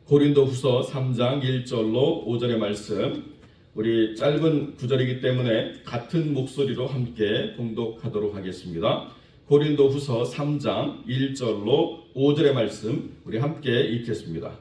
고린도후서 3장 1절로 5절의 말씀, 우리 짧은 구절이기 때문에 같은 목소리로 함께 봉독하도록 하겠습니다. 고린도후서 3장 1절로 5절의 말씀 우리 함께 읽겠습니다.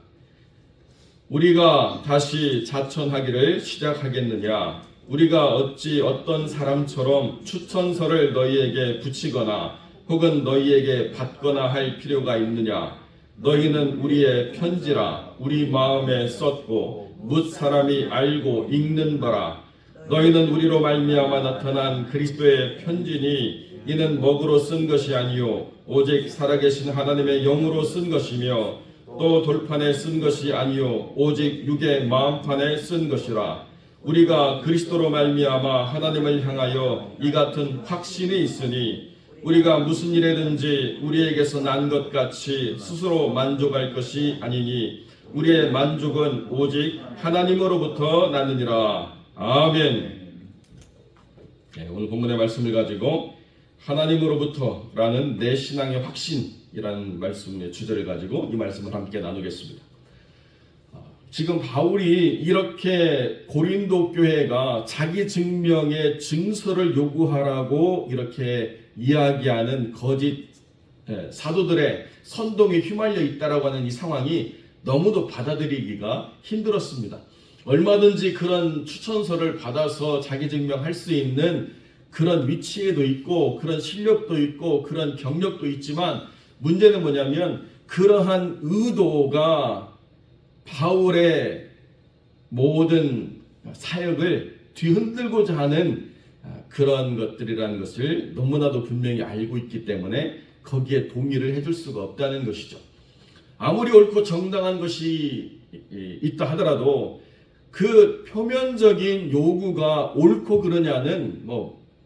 우리가 다시 자천하기를 시작하겠느냐? 우리가 어찌 어떤 사람처럼 추천서를 너희에게 붙이거나 혹은 너희에게 받거나 할 필요가 있느냐? 너희는 우리의 편지라 우리 마음에 썼고 뭇 사람이 알고 읽는 바라. 너희는 우리로 말미암아 나타난 그리스도의 편지니 이는 먹으로 쓴 것이 아니요 오직 살아계신 하나님의 영으로 쓴 것이며 또 돌판에 쓴 것이 아니요 오직 육의 마음판에 쓴 것이라. 우리가 그리스도로 말미암아 하나님을 향하여 이 같은 확신이 있으니 우리가 무슨 일에든지 우리에게서 난 것 같이 스스로 만족할 것이 아니니 우리의 만족은 오직 하나님으로부터 나느니라. 아멘. 네, 오늘 본문의 말씀을 가지고 하나님으로부터라는 내 신앙의 확신이라는 말씀의 주제를 가지고 이 말씀을 함께 나누겠습니다. 지금 바울이 이렇게 고린도 교회가 자기 증명의 증서를 요구하라고 이렇게 이야기하는 거짓 사도들의 선동에 휘말려 있다라고 하는 이 상황이 너무도 받아들이기가 힘들었습니다. 얼마든지 그런 추천서를 받아서 자기 증명할 수 있는 그런 위치에도 있고 그런 실력도 있고 그런 경력도 있지만 문제는 뭐냐면 그러한 의도가 바울의 모든 사역을 뒤흔들고자 하는 그런 것들이라는 것을 너무나도 분명히 알고 있기 때문에 거기에 동의를 해줄 수가 없다는 것이죠. 아무리 옳고 정당한 것이 있다 하더라도 그 표면적인 요구가 옳고 그러냐는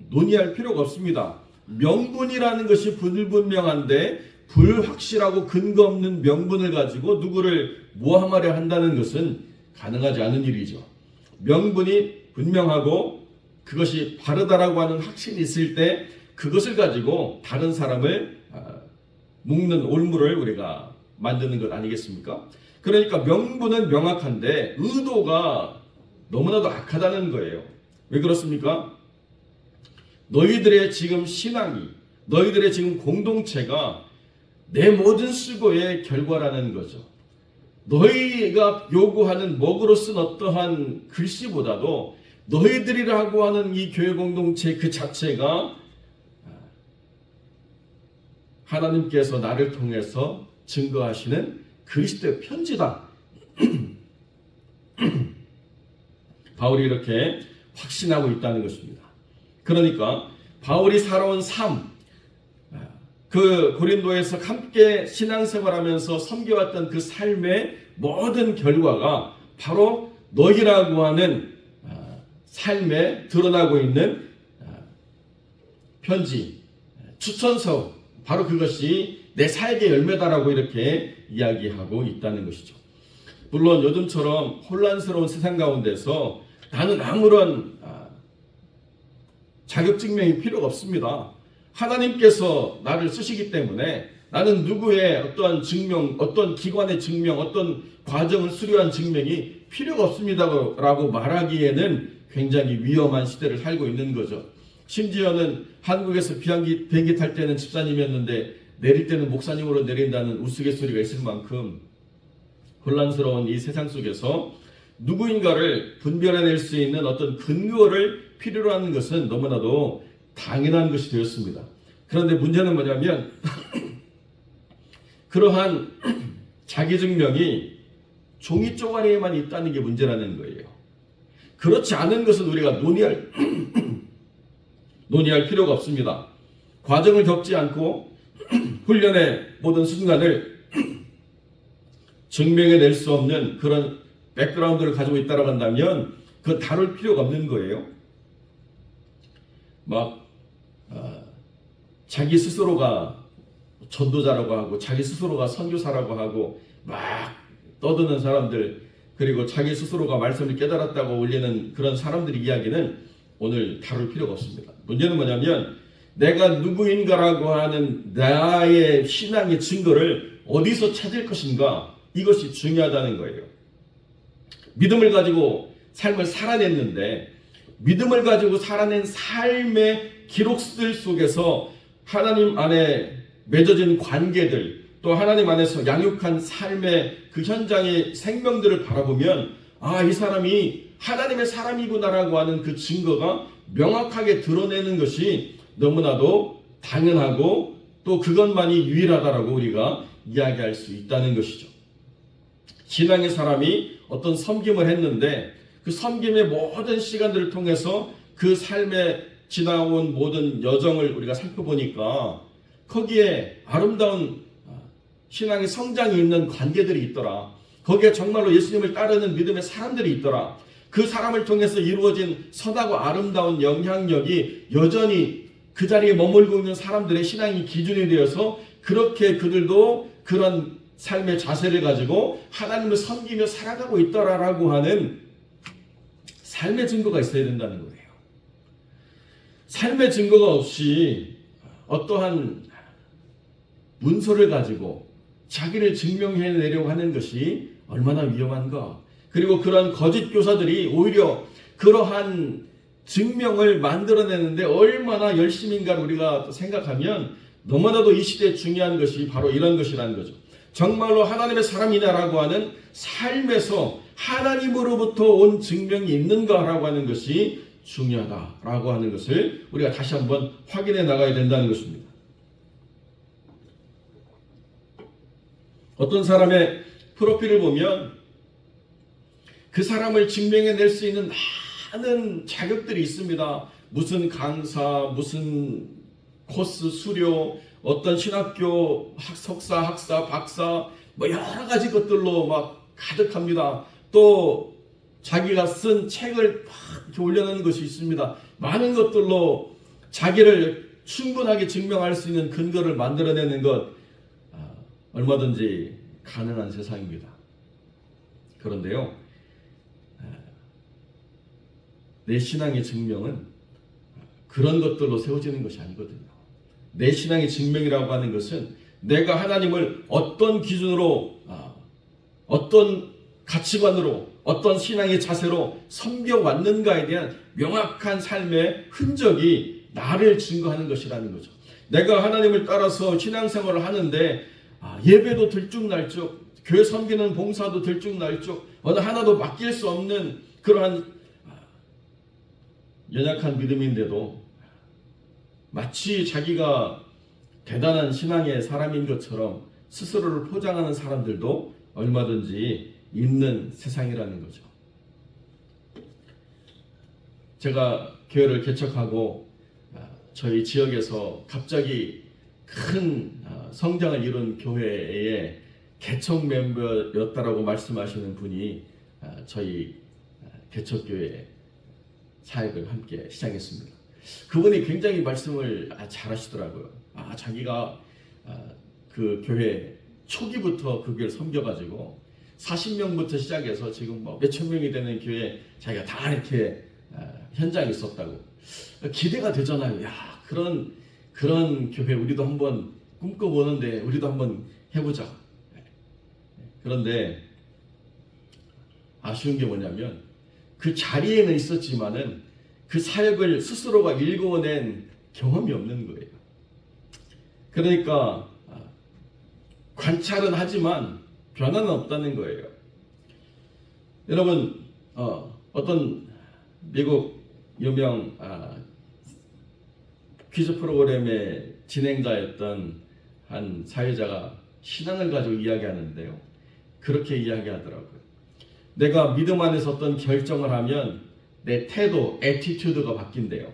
논의할 필요가 없습니다. 명분이라는 것이 불분명한데 불확실하고 근거 없는 명분을 가지고 누구를 모함하려 한다는 것은 가능하지 않은 일이죠. 명분이 분명하고 그것이 바르다라고 하는 확신이 있을 때 그것을 가지고 다른 사람을 묶는 올무를 우리가 만드는 것 아니겠습니까? 그러니까 명분은 명확한데 의도가 너무나도 악하다는 거예요. 왜 그렇습니까? 너희들의 지금 신앙이, 너희들의 지금 공동체가 내 모든 수고의 결과라는 거죠. 너희가 요구하는 먹으로 쓴 어떠한 글씨보다도 너희들이라고 하는 이 교회 공동체 그 자체가 하나님께서 나를 통해서 증거하시는 그리스도의 편지다. 바울이 이렇게 확신하고 있다는 것입니다. 그러니까 바울이 살아온 삶, 그 고린도에서 함께 신앙생활하면서 섬겨왔던 그 삶의 모든 결과가 바로 너희라고 하는 삶에 드러나고 있는 편지, 추천서, 바로 그것이 내 사역의 열매다라고 이렇게 이야기하고 있다는 것이죠. 물론 요즘처럼 혼란스러운 세상 가운데서 나는 아무런 자격증명이 필요가 없습니다. 하나님께서 나를 쓰시기 때문에 나는 누구의 어떤 증명, 어떤 기관의 증명, 어떤 과정을 수료한 증명이 필요가 없습니다라고 말하기에는 굉장히 위험한 시대를 살고 있는 거죠. 심지어는 한국에서 비행기 탈 때는 집사님이었는데 내릴 때는 목사님으로 내린다는 우스갯소리가 있을 만큼 혼란스러운 이 세상 속에서 누구인가를 분별해낼 수 있는 어떤 근거를 필요로 하는 것은 너무나도 당연한 것이 되었습니다. 그런데 문제는 뭐냐면 그러한 자기증명이 종이 쪼가리에만 있다는 게 문제라는 거예요. 그렇지 않은 것은 우리가 논의할 필요가 없습니다. 과정을 겪지 않고 훈련의 모든 순간을 증명해낼 수 없는 그런 백그라운드를 가지고 있다고 한다면 그거 다룰 필요가 없는 거예요. 자기 스스로가 전도자라고 하고 자기 스스로가 선교사라고 하고 막 떠드는 사람들, 그리고 자기 스스로가 말씀을 깨달았다고 올리는 그런 사람들의 이야기는 오늘 다룰 필요가 없습니다. 문제는 뭐냐면 내가 누구인가라고 하는 나의 신앙의 증거를 어디서 찾을 것인가, 이것이 중요하다는 거예요. 믿음을 가지고 삶을 살아냈는데 믿음을 가지고 살아낸 삶의 기록들 속에서 하나님 안에 맺어진 관계들, 또 하나님 안에서 양육한 삶의 그 현장의 생명들을 바라보면 이 사람이 하나님의 사람이구나라고 하는 그 증거가 명확하게 드러내는 것이 너무나도 당연하고 또 그것만이 유일하다라고 우리가 이야기할 수 있다는 것이죠. 신앙의 사람이 어떤 섬김을 했는데 그 섬김의 모든 시간들을 통해서 그 삶에 지나온 모든 여정을 우리가 살펴보니까 거기에 아름다운 신앙의 성장이 있는 관계들이 있더라. 거기에 정말로 예수님을 따르는 믿음의 사람들이 있더라. 그 사람을 통해서 이루어진 선하고 아름다운 영향력이 여전히 그 자리에 머물고 있는 사람들의 신앙이 기준이 되어서 그렇게 그들도 그런 삶의 자세를 가지고 하나님을 섬기며 살아가고 있더라라고 하는 삶의 증거가 있어야 된다는 거예요. 삶의 증거가 없이 어떠한 문서를 가지고 자기를 증명해내려고 하는 것이 얼마나 위험한가. 그리고 그런 거짓 교사들이 오히려 그러한 증명을 만들어내는데 얼마나 열심인가를 우리가 생각하면 너무나도 이 시대에 중요한 것이 바로 이런 것이라는 거죠. 정말로 하나님의 사람이다라고 하는 삶에서 하나님으로부터 온 증명이 있는가라고 하는 것이 중요하다라고 하는 것을 우리가 다시 한번 확인해 나가야 된다는 것입니다. 어떤 사람의 프로필을 보면 그 사람을 증명해낼 수 있는 많은 자격들이 있습니다. 무슨 강사, 무슨 코스 수료, 어떤 신학교 석사, 학사, 박사, 여러 가지 것들로 막 가득합니다. 또 자기가 쓴 책을 막 이렇게 올려놓는 것이 있습니다. 많은 것들로 자기를 충분하게 증명할 수 있는 근거를 만들어내는 것, 얼마든지 가능한 세상입니다. 그런데요, 내 신앙의 증명은 그런 것들로 세워지는 것이 아니거든요. 내 신앙의 증명이라고 하는 것은 내가 하나님을 어떤 기준으로, 어떤 가치관으로, 어떤 신앙의 자세로 섬겨왔는가에 대한 명확한 삶의 흔적이 나를 증거하는 것이라는 거죠. 내가 하나님을 따라서 신앙생활을 하는데 예배도 들쭉날쭉, 교회 섬기는 봉사도 들쭉날쭉, 어느 하나도 맡길 수 없는 그러한 연약한 믿음인데도 마치 자기가 대단한 신앙의 사람인 것처럼 스스로를 포장하는 사람들도 얼마든지 있는 세상이라는 거죠. 제가 교회를 개척하고 저희 지역에서 갑자기 큰 성장을 이룬 교회의 개척 멤버였다라고 말씀하시는 분이 저희 개척교회 사역을 함께 시작했습니다. 그분이 굉장히 말씀을 잘 하시더라고요. 자기가 그 교회 초기부터 그 교회를 섬겨가지고 40명부터 시작해서 지금 몇천 명이 되는 교회 자기가 다 이렇게 현장에 있었다고. 기대가 되잖아요. 그런 교회 우리도 한번 꿈꿔보는데 우리도 한번 해보자. 그런데 아쉬운 게 뭐냐면 그 자리에는 있었지만은 그 사역을 스스로가 일궈낸 경험이 없는 거예요. 그러니까 관찰은 하지만 변화는 없다는 거예요. 여러분, 어떤 미국 유명 퀴즈 프로그램의 진행자였던 한 사회자가 신앙을 가지고 이야기하는데요. 그렇게 이야기하더라고요. 내가 믿음 안에서 어떤 결정을 하면 내 태도, 애티튜드가 바뀐대요.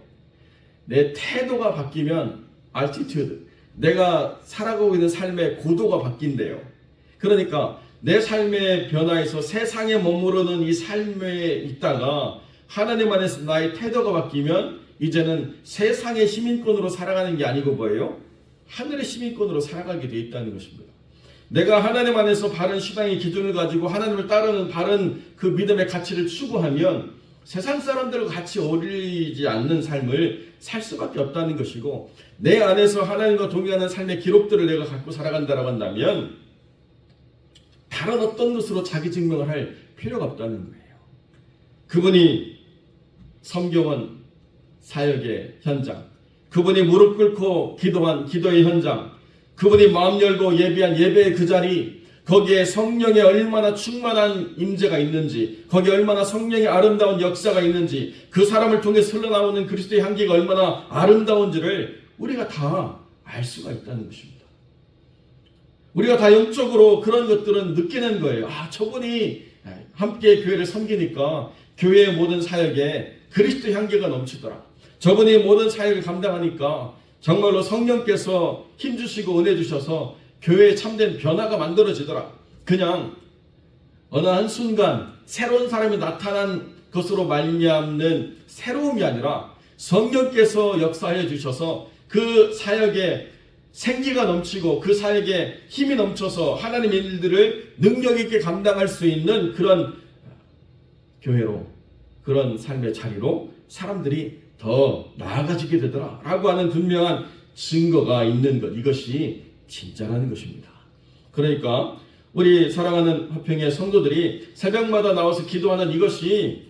내 태도가 바뀌면 알티튜드, 내가 살아가고 있는 삶의 고도가 바뀐대요. 그러니까 내 삶의 변화에서 세상에 머무르는 이 삶에 있다가 하나님 안에서 나의 태도가 바뀌면 이제는 세상의 시민권으로 살아가는 게 아니고 뭐예요? 하늘의 시민권으로 살아가게 돼 있다는 것입니다. 내가 하나님 안에서 바른 신앙의 기준을 가지고 하나님을 따르는 바른 그 믿음의 가치를 추구하면 세상 사람들과 같이 어울리지 않는 삶을 살 수밖에 없다는 것이고, 내 안에서 하나님과 동의하는 삶의 기록들을 내가 갖고 살아간다고 한다면 다른 어떤 것으로 자기 증명을 할 필요가 없다는 거예요. 그분이 섬겨온 사역의 현장, 그분이 무릎 꿇고 기도한 기도의 현장, 그분이 마음 열고 예배한 예배의 그 자리, 거기에 성령의 얼마나 충만한 임재가 있는지, 거기에 얼마나 성령의 아름다운 역사가 있는지, 그 사람을 통해 흘러나오는 그리스도의 향기가 얼마나 아름다운지를 우리가 다 알 수가 있다는 것입니다. 우리가 다 영적으로 그런 것들은 느끼는 거예요. 저분이 함께 교회를 섬기니까 교회의 모든 사역에 그리스도 향기가 넘치더라. 저분이 모든 사역을 감당하니까 정말로 성령께서 힘주시고 은혜 주셔서 교회에 참된 변화가 만들어지더라. 그냥 어느 한순간 새로운 사람이 나타난 것으로 말미암는 새로움이 아니라 성령께서 역사해 주셔서 그 사역에 생기가 넘치고 그 사역에 힘이 넘쳐서 하나님의 일들을 능력 있게 감당할 수 있는 그런 교회로, 그런 삶의 자리로 사람들이 더 나아가지게 되더라 라고 하는 분명한 증거가 있는 것, 이것이 진짜라는 것입니다. 그러니까 우리 사랑하는 화평의 성도들이 새벽마다 나와서 기도하는 이것이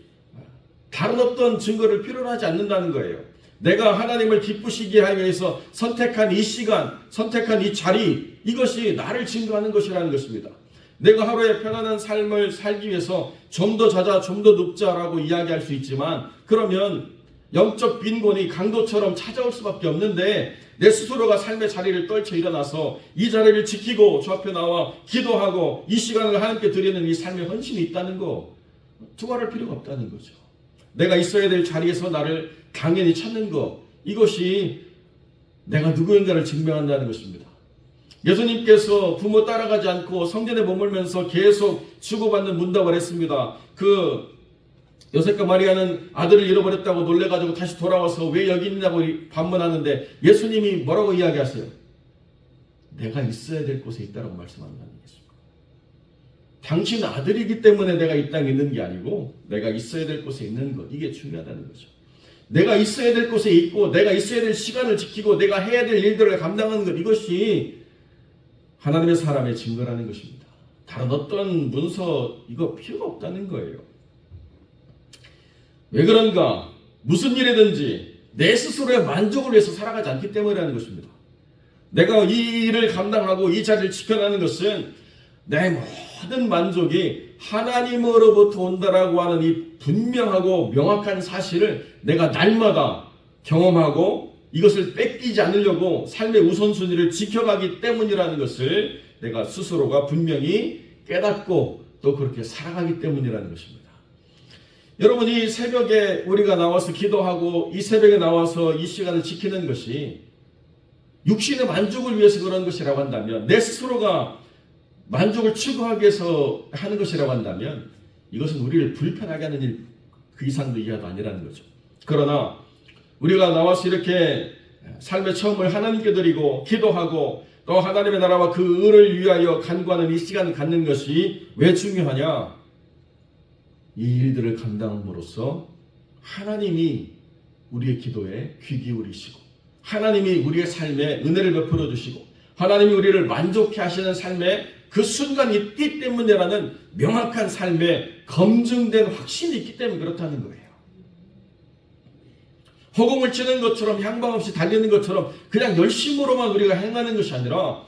다른 어떤 증거를 필요로 하지 않는다는 거예요. 내가 하나님을 기쁘시게 하기 위해서 선택한 이 시간, 선택한 이 자리, 이것이 나를 증거하는 것이라는 것입니다. 내가 하루에 편안한 삶을 살기 위해서 좀 더 자자, 좀 더 눕자라고 이야기할 수 있지만, 그러면 영적 빈곤이 강도처럼 찾아올 수밖에 없는데, 내 스스로가 삶의 자리를 떨쳐 일어나서 이 자리를 지키고 저 앞에 나와 기도하고 이 시간을 하나님께 드리는 이 삶의 헌신이 있다는 거, 두말할 필요가 없다는 거죠. 내가 있어야 될 자리에서 나를 당연히 찾는 것, 이것이 내가 누구인가를 증명한다는 것입니다. 예수님께서 부모 따라가지 않고 성전에 머물면서 계속 주고받는 문답을 했습니다. 요셉과 마리아는 아들을 잃어버렸다고 놀래가지고 다시 돌아와서 왜 여기 있냐고 반문하는데 예수님이 뭐라고 이야기하세요? 내가 있어야 될 곳에 있다라고 말씀한다는 것입니다. 당신 아들이기 때문에 내가 이 땅에 있는 게 아니고 내가 있어야 될 곳에 있는 것, 이게 중요하다는 거죠. 내가 있어야 될 곳에 있고 내가 있어야 될 시간을 지키고 내가 해야 될 일들을 감당하는 것, 이것이 하나님의 사람의 증거라는 것입니다. 다른 어떤 문서 이거 필요가 없다는 거예요. 왜 그런가? 무슨 일이든지 내 스스로의 만족을 위해서 살아가지 않기 때문이라는 것입니다. 내가 이 일을 감당하고 이 자리를 지켜나는 것은 내 모든 만족이 하나님으로부터 온다라고 하는 이 분명하고 명확한 사실을 내가 날마다 경험하고 이것을 뺏기지 않으려고 삶의 우선순위를 지켜가기 때문이라는 것을 내가 스스로가 분명히 깨닫고 또 그렇게 살아가기 때문이라는 것입니다. 여러분, 이 새벽에 우리가 나와서 기도하고 이 새벽에 나와서 이 시간을 지키는 것이 육신의 만족을 위해서 그런 것이라고 한다면, 내 스스로가 만족을 추구하기 위해서 하는 것이라고 한다면 이것은 우리를 불편하게 하는 일 그 이상도 이하도 아니라는 거죠. 그러나 우리가 나와서 이렇게 삶의 처음을 하나님께 드리고 기도하고 또 하나님의 나라와 그 의를 위하여 간구하는 이 시간을 갖는 것이 왜 중요하냐? 이 일들을 감당함으로써 하나님이 우리의 기도에 귀 기울이시고 하나님이 우리의 삶에 은혜를 베풀어 주시고 하나님이 우리를 만족해 하시는 삶에 그 순간이 있기 때문이라는 명확한 삶에 검증된 확신이 있기 때문에 그렇다는 거예요. 허공을 치는 것처럼 향방 없이 달리는 것처럼 그냥 열심으로만 우리가 행하는 것이 아니라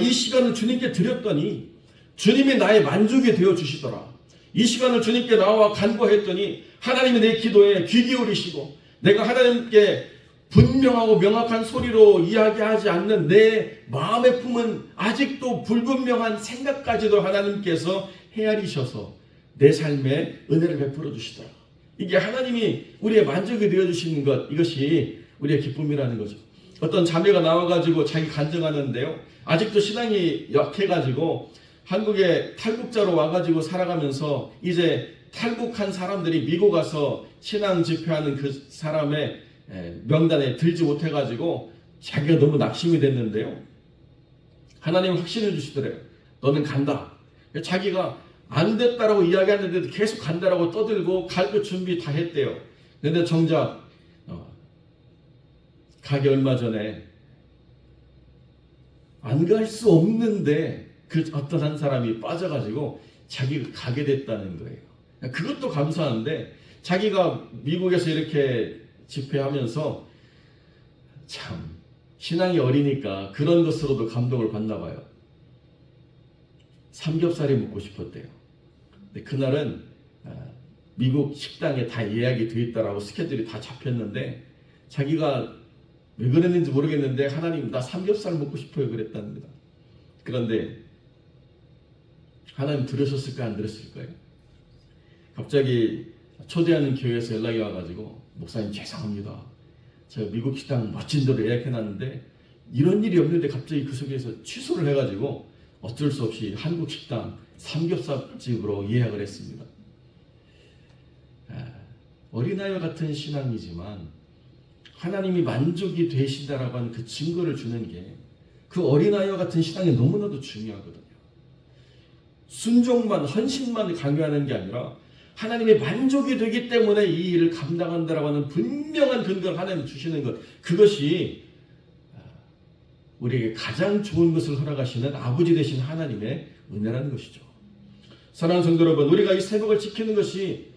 이 시간을 주님께 드렸더니 주님이 나의 만족이 되어 주시더라. 이 시간을 주님께 나와 간구했더니 하나님이 내 기도에 귀 기울이시고 내가 하나님께 분명하고 명확한 소리로 이야기하지 않는 내 마음의 품은 아직도 불분명한 생각까지도 하나님께서 헤아리셔서 내 삶에 은혜를 베풀어 주시더라. 이게 하나님이 우리의 만족이 되어주시는 것, 이것이 우리의 기쁨이라는 거죠. 어떤 자매가 나와가지고 자기 간증하는데요, 아직도 신앙이 약해가지고 한국에 탈북자로 와가지고 살아가면서 이제 탈북한 사람들이 미국 가서 신앙 집회하는 그 사람의 명단에 들지 못해가지고 자기가 너무 낙심이 됐는데요, 하나님 확신을 주시더래요. 너는 간다. 자기가 안 됐다라고 이야기하는데도 계속 간다라고 떠들고 갈 것 준비 다 했대요. 근데 정작 가기 얼마 전에 안 갈 수 없는데 그 어떤 한 사람이 빠져가지고 자기가 가게 됐다는 거예요. 그것도 감사한데 자기가 미국에서 이렇게 집회하면서 참 신앙이 어리니까 그런 것으로도 감동을 받나 봐요. 삼겹살이 먹고 싶었대요. 근데 그날은 미국 식당에 다 예약이 돼 있다라고 스케줄이 다 잡혔는데 자기가 왜 그랬는지 모르겠는데 하나님 나 삼겹살 먹고 싶어요 그랬답니다. 그런데 하나님 들으셨을까 안 들으셨을까요? 갑자기 초대하는 교회에서 연락이 와가지고 목사님 죄송합니다. 제가 미국 식당 멋진 데로 예약해놨는데 이런 일이 없는데 갑자기 그 속에서 취소를 해가지고 어쩔 수 없이 한국 식당 삼겹살집으로 예약을 했습니다. 어린아이와 같은 신앙이지만 하나님이 만족이 되신다라고 하는 그 증거를 주는 게 그 어린아이와 같은 신앙이 너무나도 중요하거든요. 순종만 헌신만 강요하는 게 아니라 하나님이 만족이 되기 때문에 이 일을 감당한다라고 하는 분명한 근거를 하나님이 주시는 것, 그것이 우리에게 가장 좋은 것을 허락하시는 아버지 되신 하나님의 은혜라는 것이죠. 사랑하는 성도 여러분, 우리가 이 새벽을 지키는 것이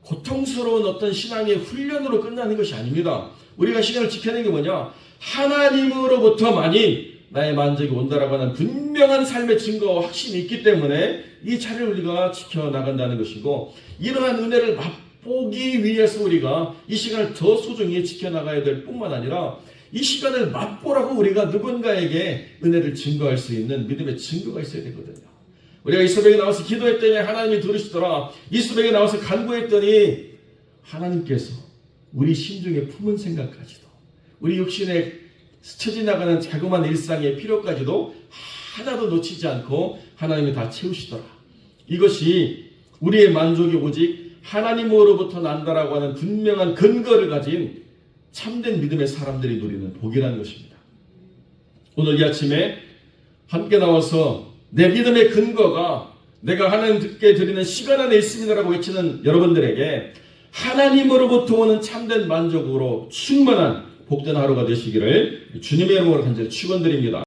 고통스러운 어떤 신앙의 훈련으로 끝나는 것이 아닙니다. 우리가 신앙을 지켜내는 게 뭐냐? 하나님으로부터만이 나의 만족이 온다라고 하는 분명한 삶의 증거와 확신이 있기 때문에 이 자리를 우리가 지켜나간다는 것이고, 이러한 은혜를 맛보기 위해서 우리가 이 시간을 더 소중히 지켜나가야 될 뿐만 아니라 이 시간을 맛보라고 우리가 누군가에게 은혜를 증거할 수 있는 믿음의 증거가 있어야 되거든요. 우리가 이 새벽에 나와서 기도했더니 하나님이 들으시더라. 이 새벽에 나와서 간구했더니 하나님께서 우리 심중에 품은 생각까지도, 우리 육신에 스쳐 지나가는 자그마한 일상의 필요까지도 하나도 놓치지 않고 하나님이 다 채우시더라. 이것이 우리의 만족이 오직 하나님으로부터 난다라고 하는 분명한 근거를 가진 참된 믿음의 사람들이 누리는 복이라는 것입니다. 오늘 이 아침에 함께 나와서 내 믿음의 근거가 내가 하나님께 드리는 시간 안에 있습니다라고 외치는 여러분들에게 하나님으로부터 오는 참된 만족으로 충만한 복된 하루가 되시기를 주님의 이름으로 간절히 축원드립니다.